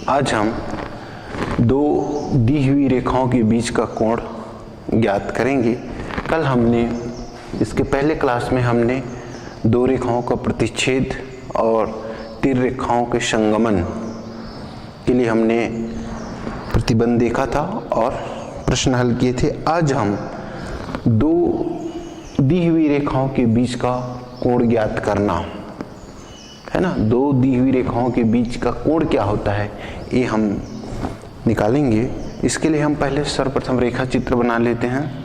आज हम दो दी हुई रेखाओं के बीच का कोण ज्ञात करेंगे। कल हमने इसके पहले क्लास में हमने दो रेखाओं का प्रतिच्छेद और तीन रेखाओं के संगमन के लिए हमने प्रतिबंध देखा था और प्रश्न हल किए थे। आज हम दो दी हुई रेखाओं के बीच का कोण ज्ञात करना है ना। दो दी हुई रेखाओं के बीच का कोण क्या होता है ये हम निकालेंगे। इसके लिए हम पहले सर्वप्रथम रेखा चित्र बना लेते हैं।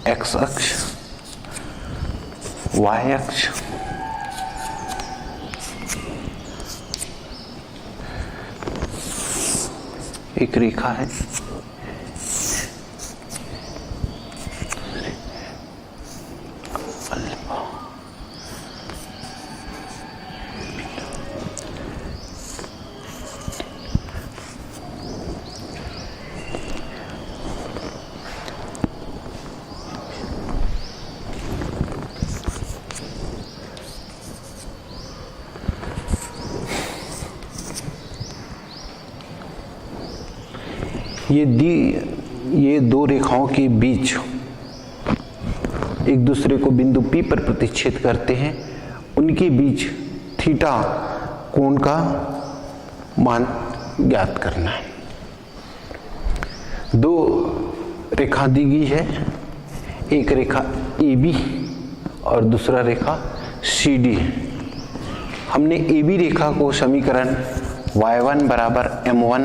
एक्स अक्ष, वाई अक्ष, एक रेखा है, ये दो रेखाओं के बीच एक दूसरे को बिंदु P पर प्रतिच्छेद करते हैं। उनके बीच थीटा कोण का मान ज्ञात करना है। दो रेखा दी गई है, एक रेखा AB और दूसरा रेखा CD। हमने AB रेखा को समीकरण y1 बराबर m1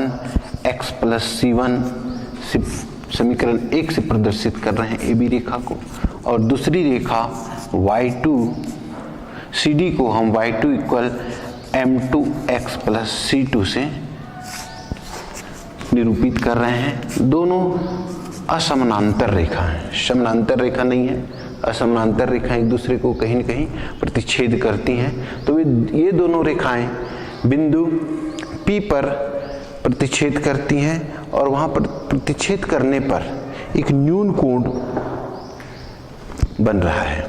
x प्लस c1 समीकरण 1 से प्रदर्शित कर रहे हैं AB रेखा को, और दूसरी रेखा y2 CD को हम y2 equal m2 x plus c2 से निरूपित कर रहे हैं। दोनों असमानांतर रेखा हैं, समानांतर रेखा नहीं है। असमानांतर रेखा एक दूसरे को कहीं न कहीं प्रतिच्छेद करती हैं। तो ये दोनों रेखाएं बिंदु P पर प्रतिच्छेद करती हैं और वहां पर प्रतिच्छेद करने पर एक न्यून कोण बन रहा है।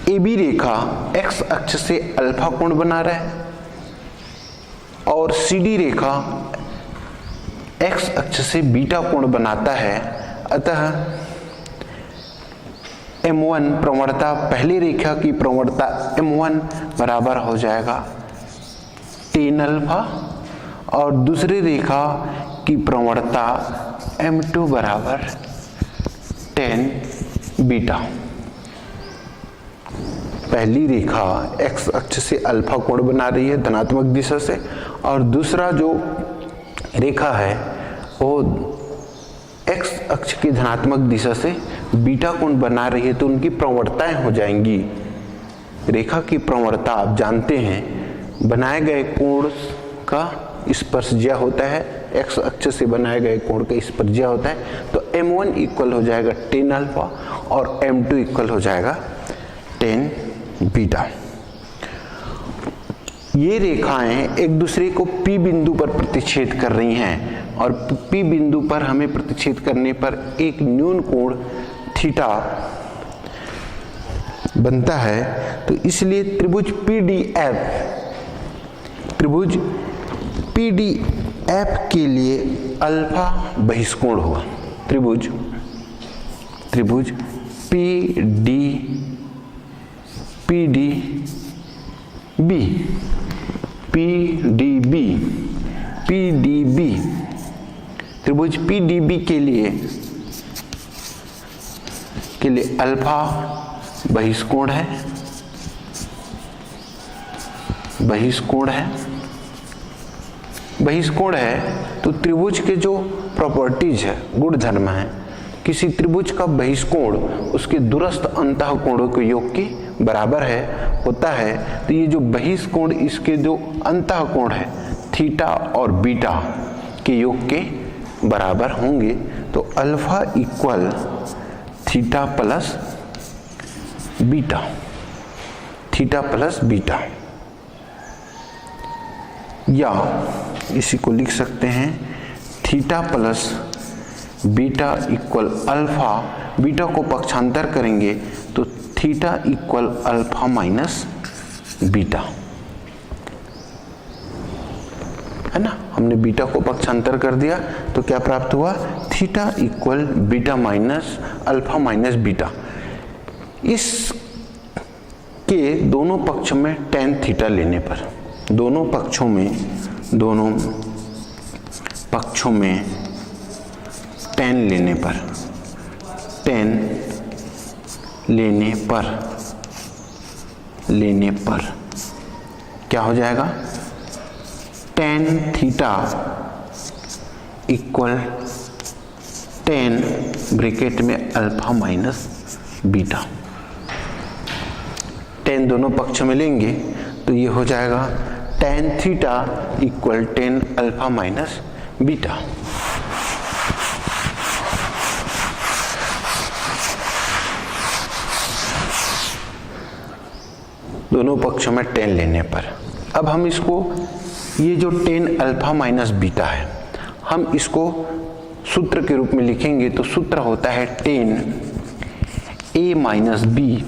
AB रेखा x अक्ष से अल्फा कोण बना रहा है और CD रेखा x अक्ष से बीटा कोण बनाता है। अतः M1 प्रवणता, पहली रेखा की प्रवणता M1 बराबर हो जाएगा tan अल्फा और दूसरी रेखा की प्रवणता M2 बराबर tan बीटा। पहली रेखा x अक्ष से अल्फा कोण बना रही है धनात्मक दिशा से, और दूसरा जो रेखा है वो x अक्ष की धनात्मक दिशा से बीटा कोण बना रही है। तो उनकी प्रवणताएं हो जाएंगी। रेखा की प्रवणता आप जानते हैं, बनाए गए कोण का स्पर्शज्या होता है, x अक्ष से बनाए गए कोण का स्पर्शज्या होता है। तो M1 इक्वल हो जाएगा tan अल्फा और M2 इक्वल हो जाएगा tan बीटा। ये रेखाएं एक दूसरे को P बिंदु पर प्रतिच्छेद कर रही हैं और P बिंदु पर हमें प्रतिच्छेद करने पर एक न्यून कोण थीटा बनता है। तो इसलिए त्रिभुज PDF के लिए अल्फा बहिष्कोण हुआ। त्रिभुज PDB त्रिभुज PDB के लिए अल्फा बहिष्कोण है। तो त्रिभुज के जो प्रॉपर्टीज है, गुण धर्म है, किसी त्रिभुज का बहिष्कोण उसके दूरस्थ अंतःकोणों के योग के बराबर होता है। तो ये जो बहिष्कोण, इसके जो अंतःकोण है थीटा और बीटा के योग के बराबर होंगे। तो alpha equal theta plus beta, या इसी को लिख सकते हैं theta plus beta equal alpha. Beta को पक्षांतर करेंगे तो theta equal alpha minus beta. है ना। हमने बीटा को पक्षांतर कर दिया तो क्या प्राप्त हुआ, theta equal beta minus alpha minus beta. इस के दोनों पक्षों में टेन थीटा लेने पर, दोनों पक्षों में टेन लेने पर क्या हो जाएगा, tan theta equal tan bracket में अल्फा माइनस बीटा। टेन दोनों पक्षों में लेंगे तो ये हो जाएगा tan theta equal tan alpha minus beta. दोनों पक्षों में टेन लेने पर अब हम इसको, ये जो टेन अल्फा माइनस बीटा है, हम इसको सूत्र के रूप में लिखेंगे तो सूत्र होता है tan A minus B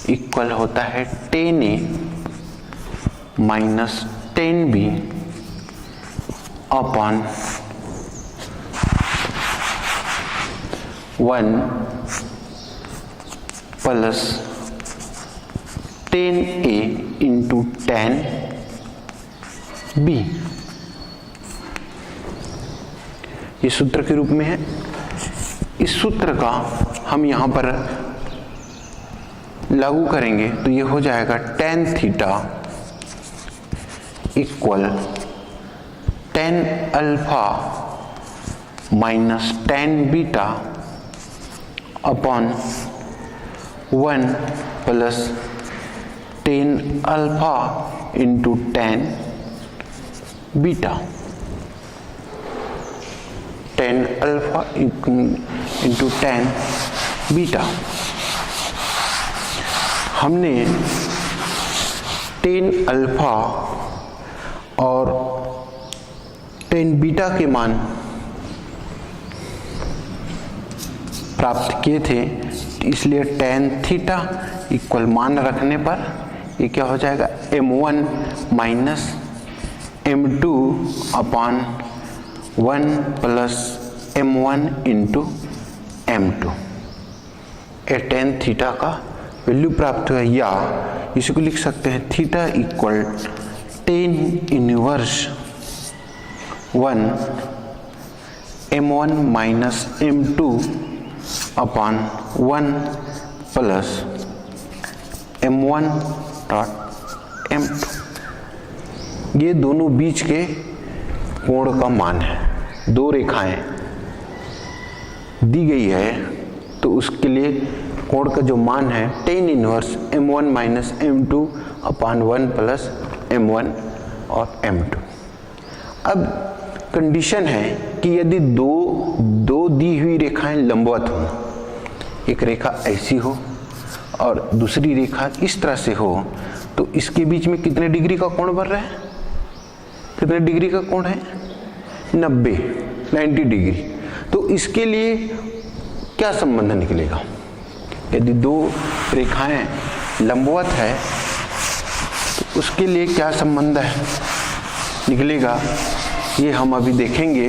equal होता है tan A minus tan B upon 1 plus tan A into tan B. ये सूत्र के रूप में है। इस सूत्र का हम यहां पर लागू करेंगे तो ये हो जाएगा tan theta equal tan alpha minus tan beta upon 1 plus tan alpha into tan beta. Tan alpha into tan beta. हमने टेन अल्फा और टेन बीटा के मान प्राप्त किए थे, इसलिए टेन थीटा इक्वल मान रखने पर ये क्या हो जाएगा, m1 minus m2 upon 1 plus m1 into m2। ये टेन थीटा का वैल्यू प्राप्त हुआ, या इसी को लिख सकते हैं theta equal tan inverse 1 m1 minus m2 upon 1 plus m1 dot m2। ये दोनों बीच के कोण का मान है। दो रेखाएं दी गई है तो उसके लिए कोण का जो मान है tan inverse m1 minus m2 upon 1 plus m1 और m2। अब कंडीशन है कि यदि दो दी हुई रेखाएं लंबवत हो, एक रेखा ऐसी हो और दूसरी रेखा इस तरह से हो, तो इसके बीच में कितने डिग्री का कोण बन रहा है, कितने डिग्री का कोण है, 90 डिग्री। तो इसके लिए क्या संबंध निकलेगा, यदि दो रेखाएं लंबवत है तो उसके लिए क्या संबंध है निकलेगा, ये हम अभी देखेंगे।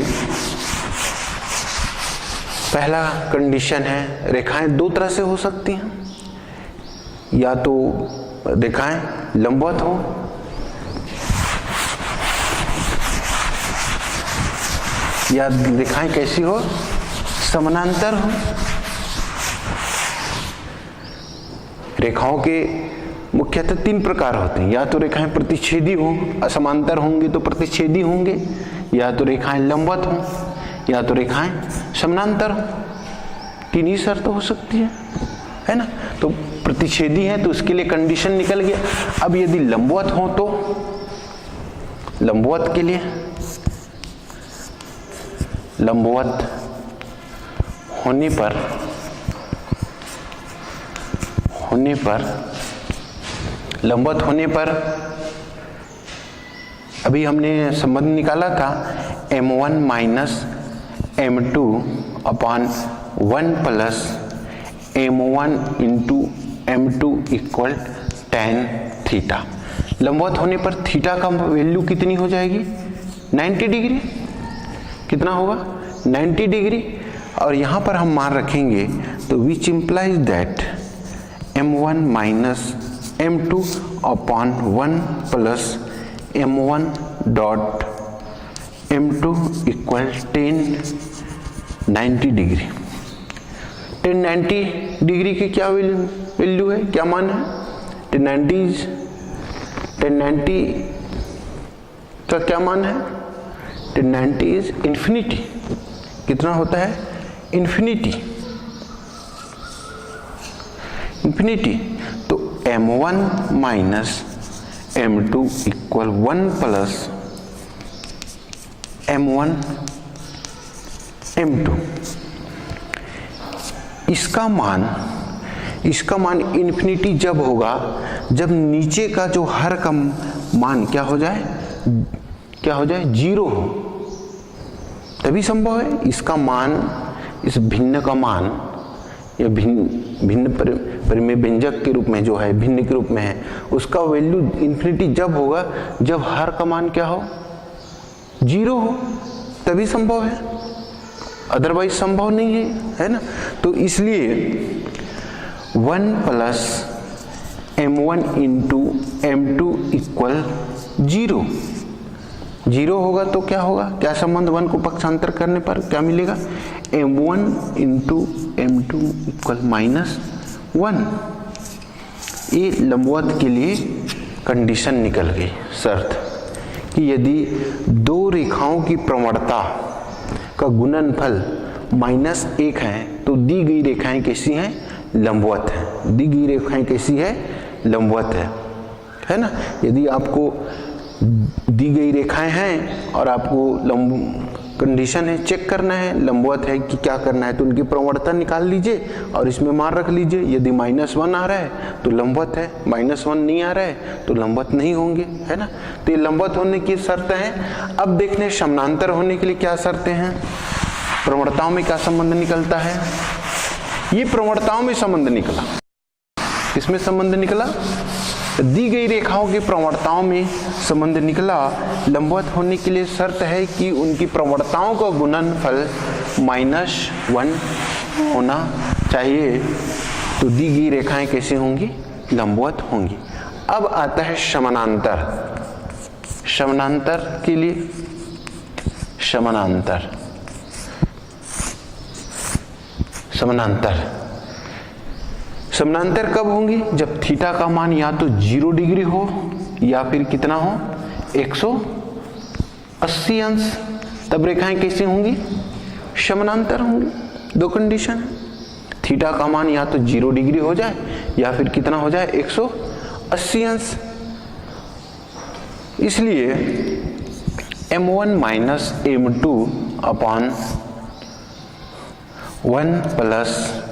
पहला कंडीशन है रेखाएं दो तरह से हो सकती हैं, या तो रेखाएं लंबवत हो या रेखाएं कैसी हो, समानांतर हो। रेखाओं के मुख्यतः तीन प्रकार होते हैं, या तो रेखाएं प्रतिच्छेदी हो, असमांतर होंगे तो प्रतिच्छेदी होंगे, या तो रेखाएं लंबवत हो, या तो रेखाएं समानांतर हो। तीन ही शर्त हो सकती है ना। तो प्रतिच्छेदी है तो उसके लिए कंडीशन निकल गया। अब यदि लंबवत हो तो लंबवत के लिए, लंबवत होने पर अभी हमने संबंध निकाला था m1 minus m2 upon 1 plus m1 into m2 equal tan theta. लंबवत होने पर थीटा का वैल्यू कितनी हो जाएगी, 90 डिग्री। कितना होगा? 90 डिग्री। और यहाँ पर हम मान रखेंगे तो which implies that m1 minus m2 upon 1 plus m1 dot m2 equal 90 degree. 90 degree की क्या वैल्यू है, क्या मान है? 1090 का क्या मान है? 1090 इज इंफिनिटी। कितना होता है? इंफिनिटी। तो m1 minus m2 equal 1 plus m1 m2। इसका मान इंफिनिटी जब होगा जब नीचे का जो हर का मान क्या हो जाए? जीरो हो, तभी संभव है। इसका मान, इस भिन्न का मान या भिन्न परिमेय व्यंजक के रूप में जो है, भिन्न के रूप में है, उसका वैल्यू इंफिनिटी जब होगा जब हर का मान क्या हो? जीरो हो, तभी संभव है, अदरवाइज संभव नहीं है ना। तो इसलिए 1 plus m1 into m2 equal 0 होगा। तो क्या होगा? क्या संबंध? 1 को पक्षांतर करने पर क्या मिलेगा? m1 into m2 equal -1। ये लंबवत के लिए कंडीशन निकल गई, शर्त, कि यदि दो रेखाओं की प्रवणता का गुणनफल -1 है तो दी गई रेखाएं कैसी हैं? लंबवत है। दी गई रेखाएं कैसी है? लंबवत है ना। यदि आपको दी गई रेखाएं हैं और आपको कंडीशन है, चेक करना है लंबवत है कि क्या करना है, तो उनकी प्रवणता निकाल लीजिए और इसमें मान रख लीजिए। यदि -1 आ रहा है तो लंबवत है, -1 नहीं आ रहा है तो लंबवत नहीं होंगे, है ना। तो ये लंबवत होने की शर्तें हैं। अब देखने समानांतर होने के लिए क्या शर्तें हैं। प्रवणताओं में क्या संबंध निकलता है? ये प्रवणताओं में संबंध निकला। किसमें संबंध निकला? दी गई रेखाओं की प्रवणताओं में संबंध निकला। लंबवत होने के लिए शर्त है कि उनकी प्रवणताओं का गुणनफल -1 होना चाहिए। तो दी गई रेखाएं कैसी होंगी? लंबवत होंगी। अब आता है समानांतर। समानांतर के लिए समानांतर कब होंगी? जब थीटा का मान या तो 0 डिग्री हो या फिर कितना हो? 180 अंश। तब रेखाएं कैसी होंगी? समानांतर होंगी। दो कंडीशन है, थीटा का मान या तो 0 डिग्री हो जाए या फिर कितना हो जाए? 180 अंश। इसलिए m1 minus m2 upon 1 plus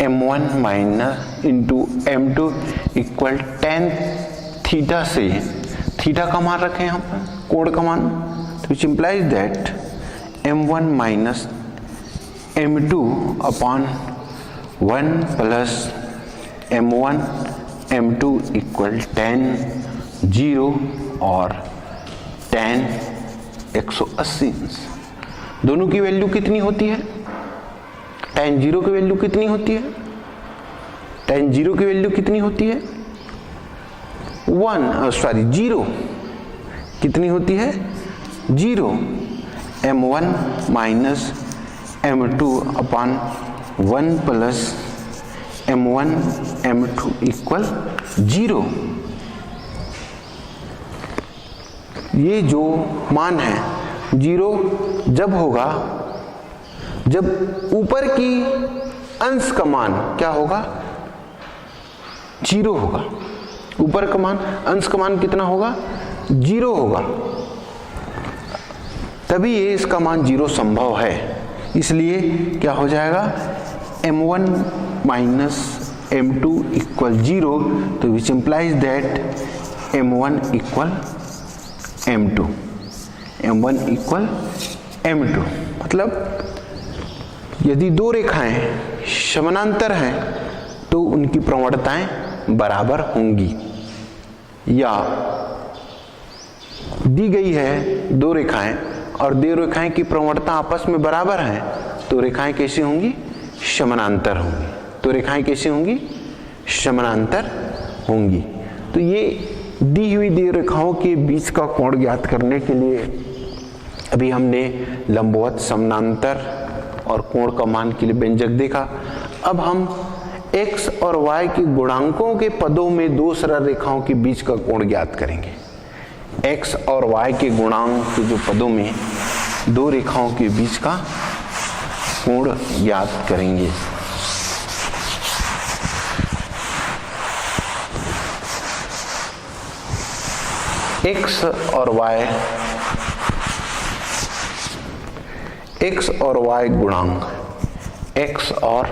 m1 minus into m2 equal tan theta से, थीटा का मान रखें यहाँ पर, कोण का मान, which implies that m1 minus m2 upon 1 plus m1 m2 equal tan 0 और tan 180। दोनों की वैल्यू कितनी होती है? tan 0 की वैल्यू कितनी होती है? tan 0 की वैल्यू कितनी होती है? 0 कितनी होती है? 0। m1 minus m2 upon 1 plus m1 m2 equal 0। ये जो मान है 0 जब होगा जब ऊपर की अंश का मान क्या होगा? 0 होगा। ऊपर का मान, अंश का मान कितना होगा? 0 होगा, तभी ये इसका मान 0 संभव है। इसलिए क्या हो जाएगा? m1 माइनस m2 इक्वल 0, तो which implies that m1 equal m2, m1 equal m2। मतलब यदि दो रेखाएं समानांतर हैं तो उनकी प्रवणताएं बराबर होंगी, या दी गई है दो रेखाएं और दो रेखाएं की प्रवणता आपस में बराबर है, तो रेखाएं कैसी होंगी? समानांतर होंगी। तो रेखाएं कैसी होंगी? समानांतर होंगी। तो ये दी हुई दो रेखाओं के बीच का कोण ज्ञात करने के लिए अभी हमने लंबवत, समानांतर और कोण का मान के लिए व्यंजक देखा। अब हम x और y के गुणांकों के पदों में दो सरल रेखाओं के बीच का कोण ज्ञात करेंगे। x और y के गुणांक के जो पदों में दो रेखाओं के बीच का कोण ज्ञात करेंगे। x और y गुणांक, x और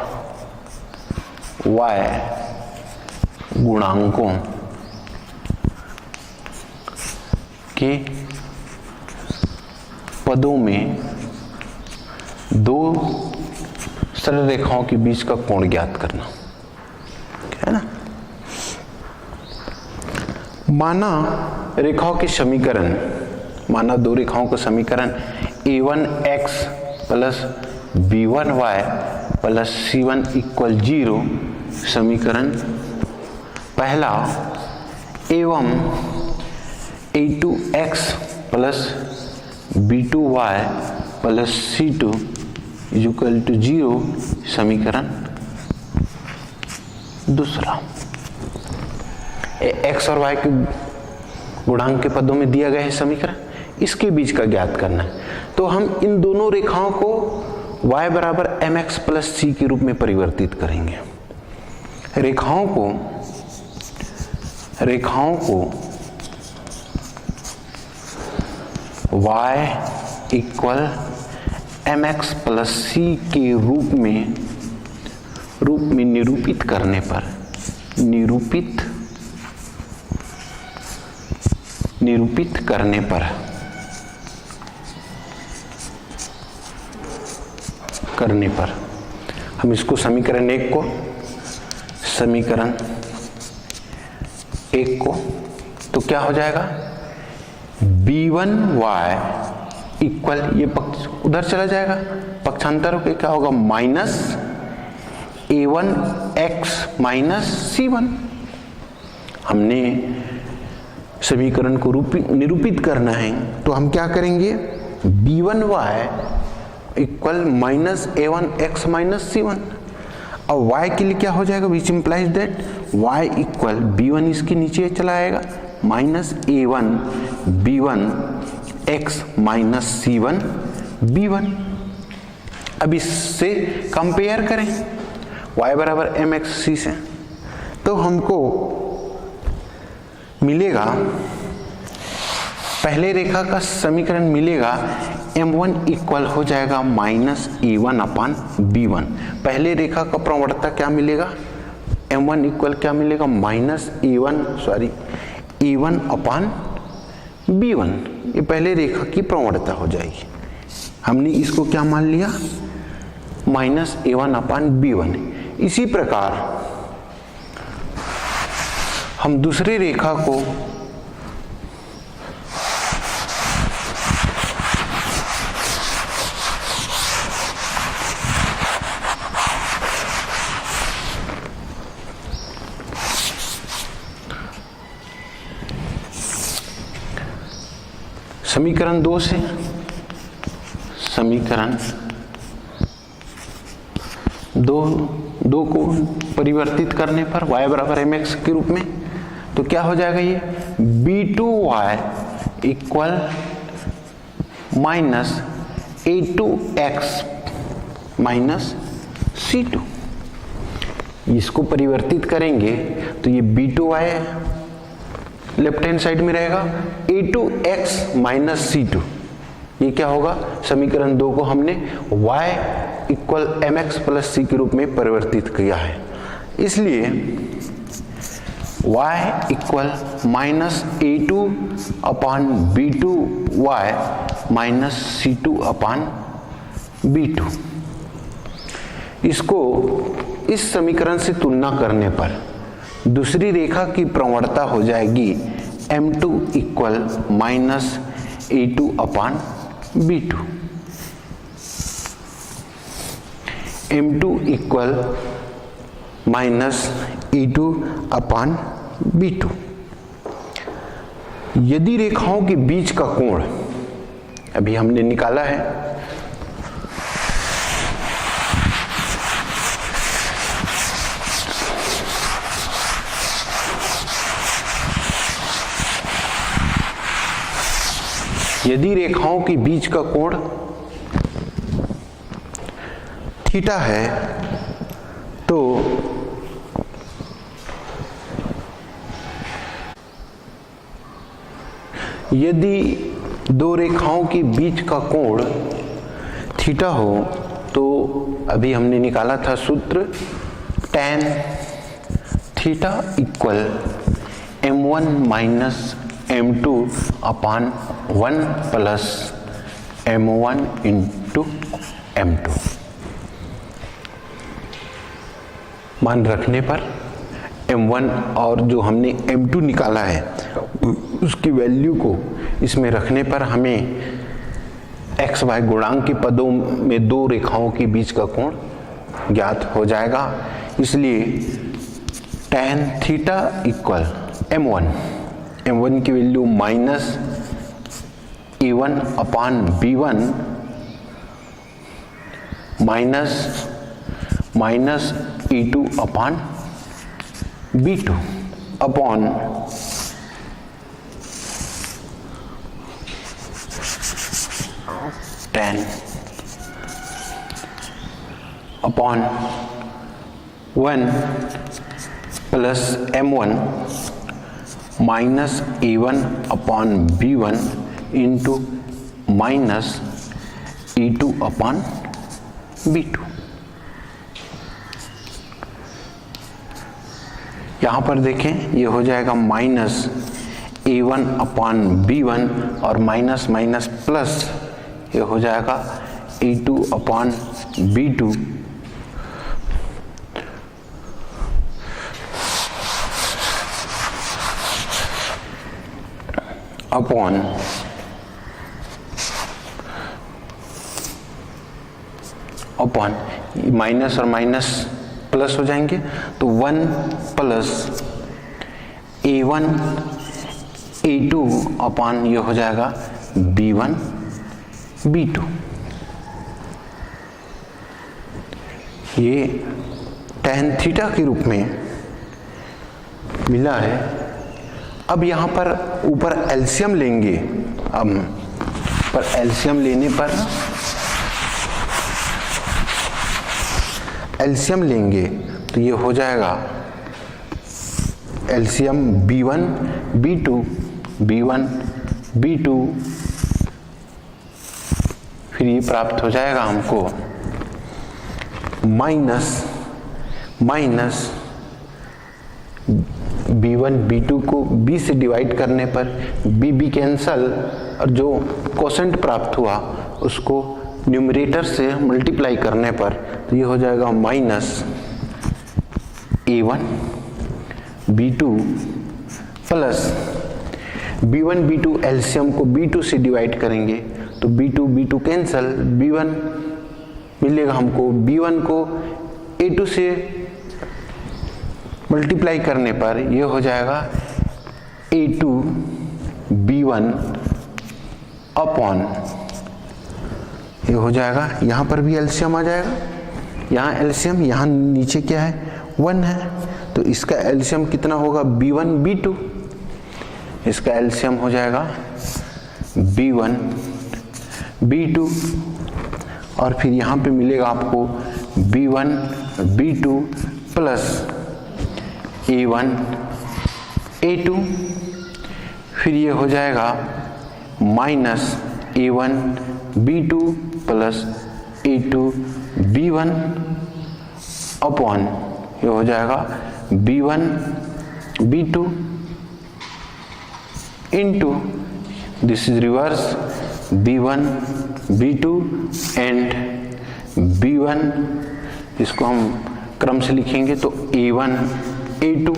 y गुणांकों के पदों में दो सरल रेखाओं के बीच का कोण ज्ञात करना है ना। माना रेखाओं के समीकरण, माना दो रेखाओं का समीकरण a1x plus b1y plus c1 equal 0। समीकरण पहला एवं a2x plus b2y plus c2 equal to 0। समीकरण दूसरा x और y के गुणांक के पदों में दिया गया है समीकरण, इसके बीच का ज्ञात करना है। तो हम इन दोनों रेखाओं को y बराबर mx प्लस c के रूप में परिवर्तित करेंगे। रेखाओं को y equal mx plus c के रूप में निरूपित करने पर हम इसको समीकरण एक को तो क्या हो जाएगा? b1y इक्वल, ये पक्ष उधर चला जाएगा, पक्षांतर होकर क्या होगा? Minus a1x minus c1। हमने समीकरण को निरूपित करना है तो हम क्या करेंगे? b1y equal minus a1x minus c1। अब y के लिए क्या हो जाएगा? Which implies that y equal b1 इसके नीचे चला आएगा minus a1 b1 x minus c1 b1। अब इससे कंपेयर करें y बराबर mx c से, तो हमको मिलेगा, पहले रेखा का समीकरण मिलेगा m1 इक्वल हो जाएगा माइनस a1 अपान b1। पहले रेखा का प्रवणता क्या मिलेगा? m1 इक्वल क्या मिलेगा? माइनस a1 अपान b1। ये पहले रेखा की प्रवणता हो जाएगी। हमने इसको क्या मान लिया? माइनस a1 अपान b1। इसी प्रकार हम दूसरी रेखा को समीकरण दो को परिवर्तित करने पर y बराबर mx के रूप में, तो क्या हो जाएगा? ये b2y equal minus a2x minus c2। इसको परिवर्तित करेंगे तो ये b2y लेफ्ट हैंड साइड में रहेगा, a2x माइनस c2। ये क्या होगा? समीकरण 2 को हमने y equal mx plus c के रूप में परिवर्तित किया है, इसलिए y इक्वल माइनस a2 अपान b2y माइनस c2 अपान b2। इसको इस समीकरण से तुलना करने पर दूसरी रेखा की प्रवणता हो जाएगी m2 इक्वल माइनस E2 अपान B2। M2 equal minus E2 अपान B2। यदि रेखाओं के बीच का कोण अभी हमने निकाला है, यदि रेखाओं के बीच का कोण थीटा है तो यदि दो रेखाओं के बीच का कोण थीटा हो तो अभी हमने निकाला था सूत्र tan theta equal m1 minus m2 अपान 1 प्लस m1 इंटू m2। मान रखने पर m1 और जो हमने m2 निकाला है उसकी वैल्यू को इसमें रखने पर हमें x y गुणांक के पदों में दो रेखाओं के बीच का कोण ज्ञात हो जाएगा। इसलिए tan थीटा इक्वल m1 की वैल्यू माइनस a1 अपान b1 माइनस e2 अपान b2 upon tan upon 1 plus m1 minus a1 upon b1 into minus e2 upon b2। यहाँ पर देखें ये हो जाएगा माइनस a1 अपॉन b1 और माइनस माइनस प्लस ये हो जाएगा e2 upon b2 upon minus और माइनस प्लस हो जाएंगे तो 1 प्लस a1 a2 अपॉन ये हो जाएगा b1 b2। ये tan थीटा के रूप में मिला है। अब यहाँ पर ऊपर एलसीएम लेंगे। अब पर एलसीएम लेने पर एलसीएम लेंगे तो ये हो जाएगा एलसीएम b1 b2 फिर ये प्राप्त हो जाएगा हमको माइनस b1 b2 को b से डिवाइड करने पर b कैंसल और जो कोसेंट प्राप्त हुआ उसको न्यूमरेटर से मल्टीप्लाई करने पर तो ये हो जाएगा minus a1 b2 plus b1 b2 LCM को b2 से डिवाइड करेंगे तो b2 कैंसल b1 मिलेगा हमको। b1 को a2 से मल्टीप्लाई करने पर ये हो जाएगा a2 b1 अपॉन ये हो जाएगा। यहाँ पर भी एलसीएम आ जाएगा। यहाँ एलसीएम, यहाँ नीचे क्या है 1 है तो इसका एलसीएम कितना होगा b1 b2। इसका एलसीएम हो जाएगा b1 b2 और फिर यहाँ पे मिलेगा आपको b1 b2 plus a1 a2 फिर ये हो जाएगा minus a1 b2 plus a2 b1 upon ये हो जाएगा b1 b2 into this is reverse b1 b2 and b1 इसको हम क्रम से लिखेंगे तो a1 a2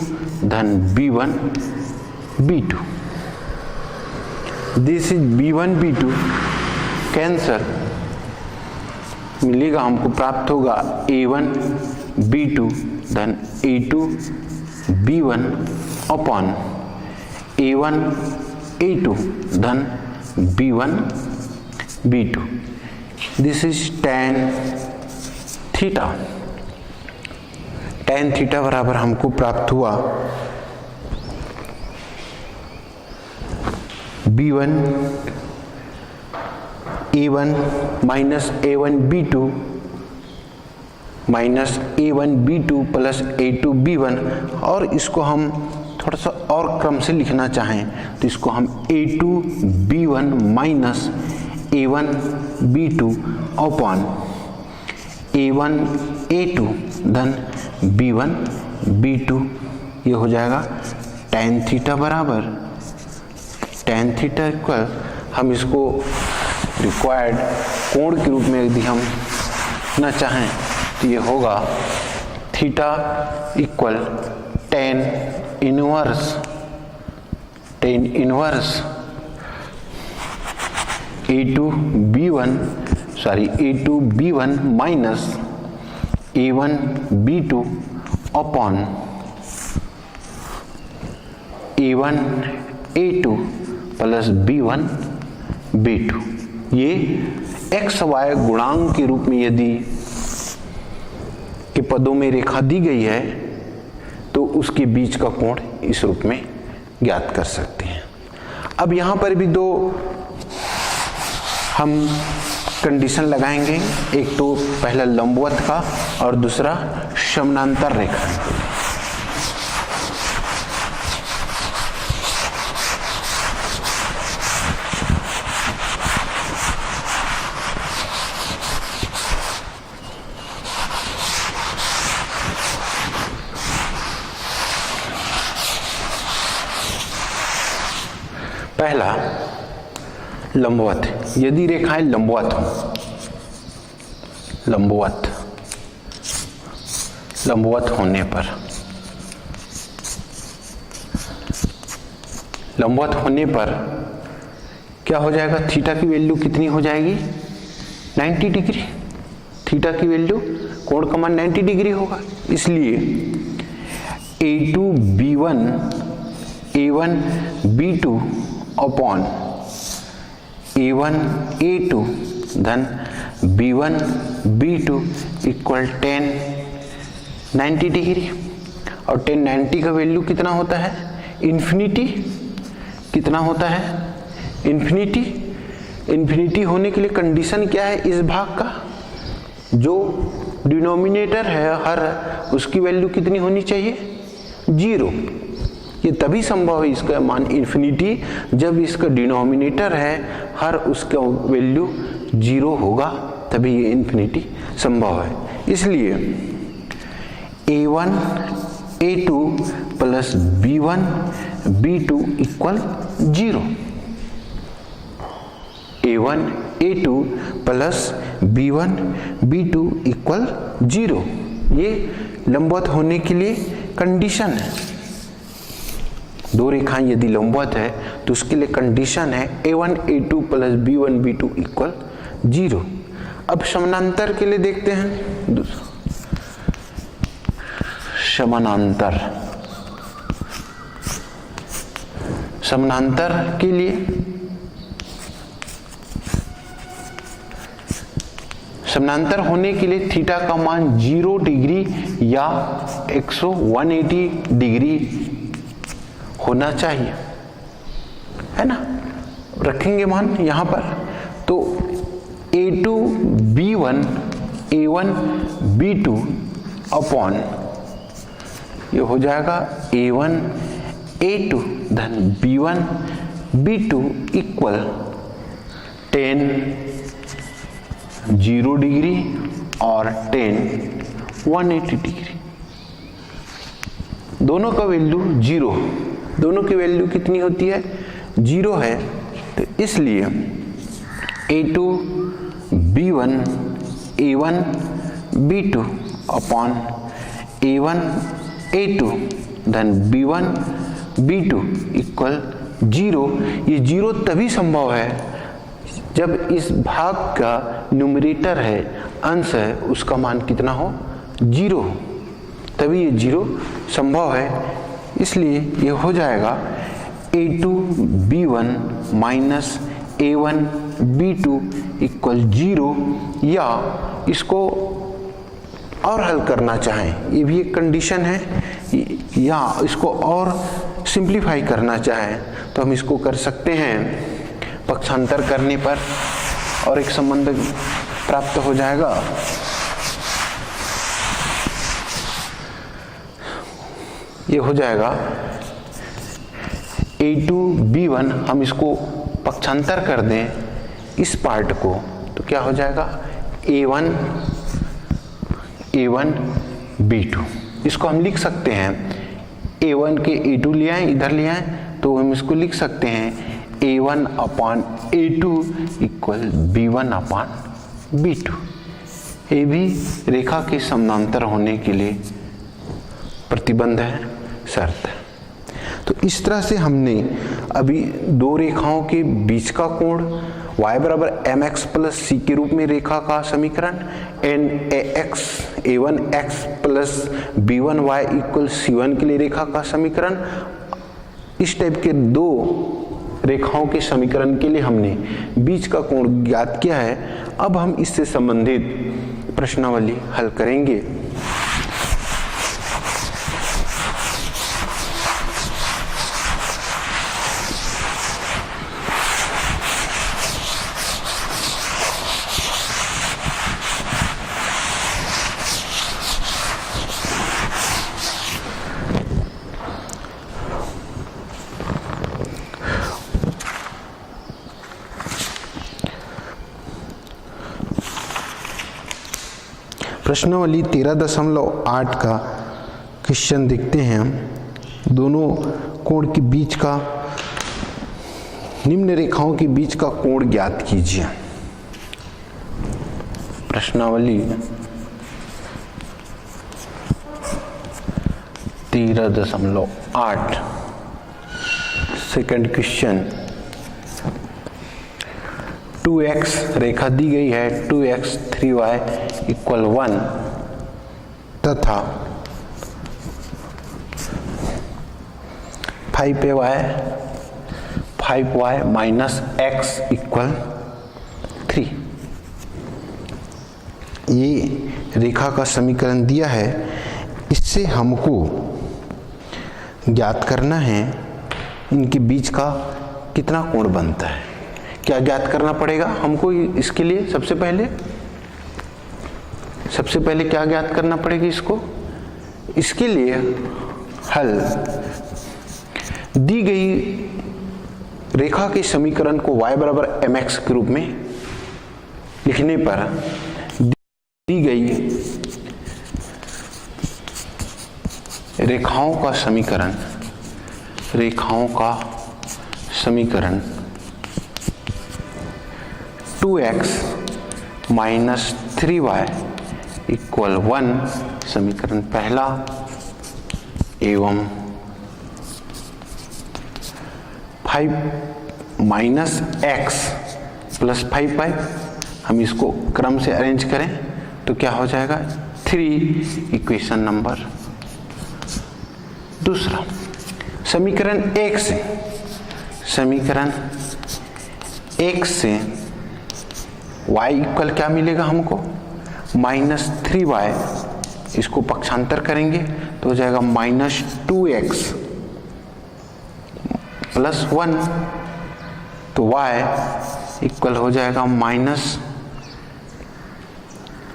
धन b1 b2। This is B1 B2 cancer, मिलेगा हमको, प्राप्त होगा A1 B2 धन A2 B1 upon A1 A2 धन B1 B2। This is tan theta. tan theta बराबर हमको प्राप्त हुआ B1 A1 minus A1 B2 minus A1 B2 plus A2 B1, और इसको हम थोड़ा सा और क्रम से लिखना चाहें तो इसको हम A2 B1 minus A1 B2 upon A1 A2 धन B1 B2, ये हो जाएगा tan थीटा बराबर tan थीटा इक्वल, हम इसको रिक्वायर्ड कोण के रूप में यदि हम ना चाहें तो ये होगा theta equal tan inverse A2 B1 minus A1 B2 upon A1 A2 plus B1 B2। ये एक्स वाई गुणांक के रूप में यदि के पदों में रेखा दी गई है तो उसके बीच का कोण इस रूप में ज्ञात कर सकते हैं। अब यहाँ पर भी दो हम कंडीशन लगाएंगे, एक तो पहला लंबवत का और दूसरा समानांतर रेखा। पहला लंबवत, यदि रेखाएं लंबवत हो, लंबवत होने पर क्या हो जाएगा, थीटा की वैल्यू कितनी हो जाएगी 90 डिग्री। थीटा की वैल्यू, कोण का मान 90 डिग्री होगा, इसलिए A2 B1 A1 B2 upon A1 A2 धन B1 B2 equal tan 90 degree. और tan 90 का वैल्यू कितना होता है, इन्फिनिटी। कितना होता है, इन्फिनिटी। इन्फिनिटी होने के लिए कंडीशन क्या है, इस भाग का जो डिनोमिनेटर है हर, उसकी वैल्यू कितनी होनी चाहिए, 0। ये तभी संभव है इसका मान इन्फिनिटी जब इसका डिनोमिनेटर है हर, उसका वैल्यू 0 होगा, तभी ये इन्फिनिटी संभव है। इसलिए A1 A2 plus B1 B2 equal 0। A1 A2 plus B1 B2 equal 0, ये लंबवत होने के लिए कंडीशन है। दो रेखाएं यदि लंबवत है तो उसके लिए कंडीशन है A1 A2 plus B1 B2 equal 0। अब समानांतर के लिए देखते हैं, समानांतर के लिए समानांतर होने के लिए थीटा का मान 0 डिग्री या 180 डिग्री होना चाहिए, है ना। रखेंगे मान यहां पर, तो A2 B1 A1 B2 upon ये हो जाएगा A1 A2 धन B1 B2 equal tan 0 degree और tan 180 डिग्री। दोनों का वैल्यू 0, दोनों की वैल्यू कितनी होती है, 0 है, तो इसलिए A2 B1 A1 B2 upon A1 A2 धन B1 B2 इक्वल जीरो। ये जीरो तभी संभव है जब इस भाग का न्यूमरेटर है, अंश है, उसका मान कितना हो, जीरो हो, तभी ये जीरो संभव है। इसलिए ये हो जाएगा a2b1 minus a1 b2 equal zero. या इसको और हल करना चाहें, ये भी एक कंडीशन है, या इसको और सिंप्लीफाई करना चाहें तो हम इसको कर सकते हैं पक्षांतर करने पर, और एक संबंध प्राप्त हो जाएगा। ये हो जाएगा a2b1, हम इसको पक्षांतर कर दें इस पार्ट को तो क्या हो जाएगा a1 b2। इसको हम लिख सकते हैं a1 के a2 ले आए, इधर ले आए तो हम इसको लिख सकते हैं a1 अपान a2 इक्वल b1 अपान b2। ये भी रेखा के समानांतर होने के लिए प्रतिबंध है, शर्त है। तो इस तरह से हमने अभी दो रेखाओं के बीच का कोण y बराबर mx प्लस c के रूप में रेखा का समीकरण, nax a1x plus b1y equal c1 के लिए रेखा का समीकरण, इस टाइप के दो रेखाओं के समीकरण के लिए हमने बीच का कोण ज्ञात किया है। अब हम इससे संबंधित प्रश्नावली हल करेंगे। प्रश्नावली 13.8 का क्वेश्चन देखते हैं हम। दोनों कोण के बीच का, निम्न रेखाओं के बीच का कोण ज्ञात कीजिए। प्रश्नावली 13.8 सेकंड क्वेश्चन। 2x रेखा दी गई है, 2x 3y इक्वल 1 तथा 5y माइनस x इक्वल 3। ये रेखा का समीकरण दिया है। इससे हमको ज्ञात करना है इनके बीच का कितना कोण बनता है। क्या ज्ञात करना पड़ेगा हमको इसके लिए? सबसे पहले क्या ज्ञात करना पड़ेगा इसको? इसके लिए हल दी गई रेखा के समीकरण को y बराबर mx के रूप में लिखने पर दी गई रेखाओं का समीकरण 2x माइनस 3y इक्वल 1 समीकरण पहला एवं 5 माइनस x प्लस 5y, हम इसको क्रम से अरेंज करें तो क्या हो जाएगा 3 इक्वेशन नंबर दूसरा। समीकरण 1 से y इक्वल क्या मिलेगा हमको माइनस 3y, इसको पक्षांतर करेंगे तो हो जाएगा माइनस 2x प्लस 1, तो y इक्वल हो जाएगा माइनस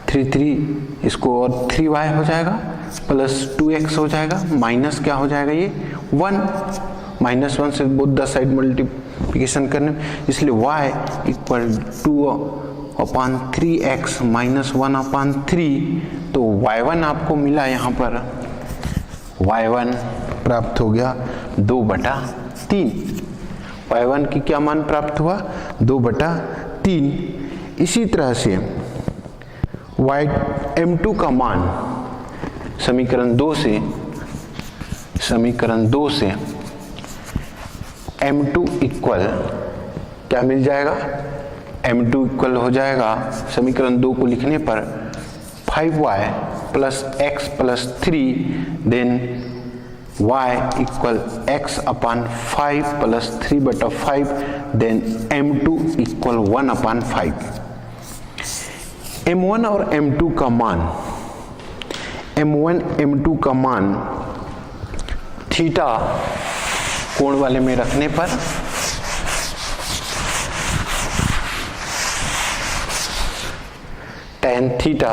3 इसको और 3y हो जाएगा प्लस 2x हो जाएगा, माइनस क्या हो जाएगा ये 1, माइनस 1 से बोथ द साइड मल्टीप्लिकेशन करने, इसलिए y इक्वल 2/3x माइनस 1/3, तो y1 आपको मिला यहाँ पर, y1 प्राप्त हो गया 2/3। y1 की क्या मान प्राप्त हुआ 2/3। इसी तरह से m2 का मान समीकरण 2 से m2 इक्वल क्या मिल जाएगा, m2 इक्वल हो जाएगा समीकरण 2 को लिखने पर 5y plus x plus 3 then y equal x upon 5 plus 3/5 then m2 equal 1/5। m1 और m2 का मान, m1 m2 का मान थीटा कोण वाले में रखने पर tan theta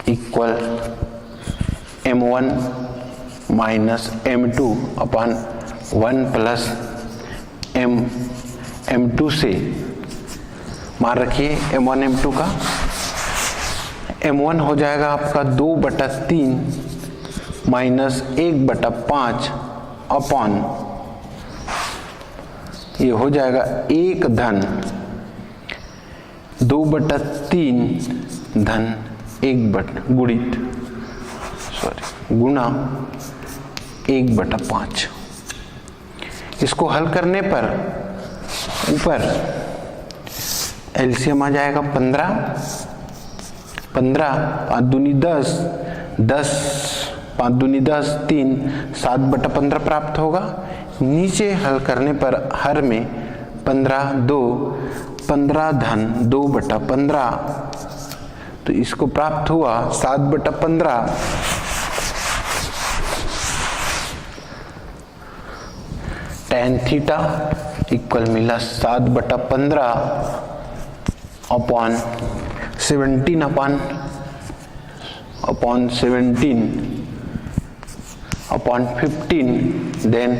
equal m1 minus m2 अपान 1 प्लस m2 से मान रखिए m1 m2 का, m1 हो जाएगा आपका 2/3 माइनस 1/5 अपॉन ये हो जाएगा 1 धन 2/3 धन 1 गुणा 1/5। इसको हल करने पर ऊपर एलसीएम आ जाएगा 15, 5 दूनी 10, 10 5 दूनी 10, 3 7/15 प्राप्त होगा। नीचे हल करने पर हर में 15 2 15 धन 2/15, तो इसको प्राप्त हुआ 7/15। tan थीटा इक्वल मिला 7/15 upon 17 upon 17 upon 15 then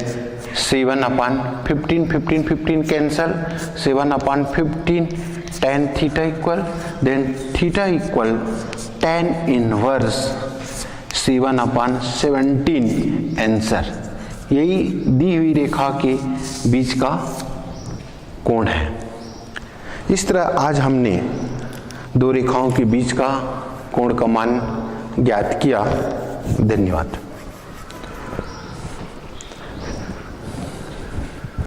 7/15, 15 cancel, 7/15 tan theta equal then theta equal tan inverse 7/17 answer. यही दी हुई रेखा के बीच का कोण है। इस तरह आज हमने दो रेखाओं के बीच का कोण का मान ज्ञात किया। धन्यवाद।